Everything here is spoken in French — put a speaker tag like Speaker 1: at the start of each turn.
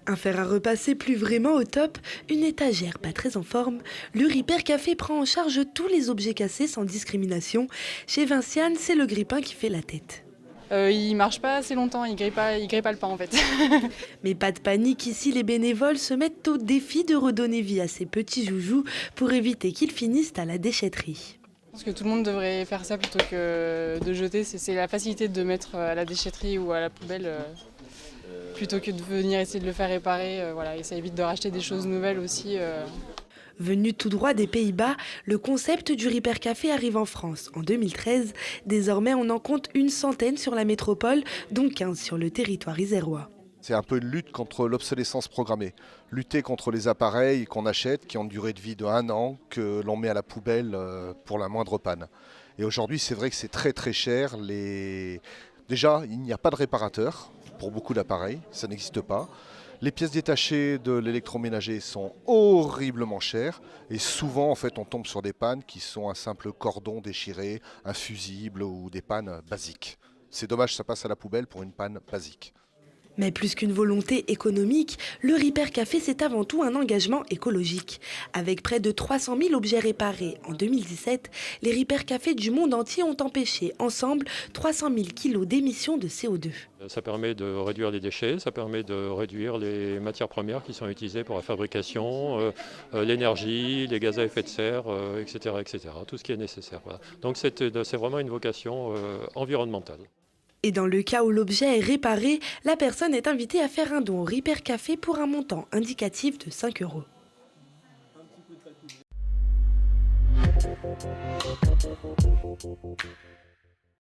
Speaker 1: Un fer à repasser plus vraiment au top, une étagère pas très en forme, le Repair Café prend en charge tous les objets cassés sans discrimination. Chez Vinciane, c'est le grille-pain qui fait la tête.
Speaker 2: Il marche pas assez longtemps, il grille pas le pain en fait.
Speaker 1: Mais pas de panique, ici les bénévoles se mettent au défi de redonner vie à ces petits joujoux pour éviter qu'ils finissent à la déchetterie.
Speaker 2: Je pense que tout le monde devrait faire ça plutôt que de jeter. C'est la facilité de mettre à la déchetterie ou à la poubelle plutôt que de venir essayer de le faire réparer. Voilà. Et ça évite de racheter des choses nouvelles aussi.
Speaker 1: Venu tout droit des Pays-Bas, le concept du Repair Café arrive en France en 2013. Désormais, on en compte une centaine sur la métropole, dont 15 sur le territoire isérois.
Speaker 3: C'est un peu une lutte contre l'obsolescence programmée. Lutter contre les appareils qu'on achète, qui ont une durée de vie de 1 an, que l'on met à la poubelle pour la moindre panne. Et aujourd'hui, c'est vrai que c'est très très cher. Déjà, il n'y a pas de réparateur pour beaucoup d'appareils, ça n'existe pas. Les pièces détachées de l'électroménager sont horriblement chères et souvent en fait on tombe sur des pannes qui sont un simple cordon déchiré, un fusible ou des pannes basiques. C'est dommage, ça passe à la poubelle pour une panne basique.
Speaker 1: Mais plus qu'une volonté économique, le Repair Café, c'est avant tout un engagement écologique. Avec près de 300 000 objets réparés en 2017, les Repair Cafés du monde entier ont empêché ensemble 300 000 kilos d'émissions de CO2.
Speaker 4: Ça permet de réduire les déchets, ça permet de réduire les matières premières qui sont utilisées pour la fabrication, l'énergie, les gaz à effet de serre, etc., etc., tout ce qui est nécessaire. Voilà. Donc c'est vraiment une vocation environnementale.
Speaker 1: Et dans le cas où l'objet est réparé, la personne est invitée à faire un don au Repair Café pour un montant indicatif de 5 €.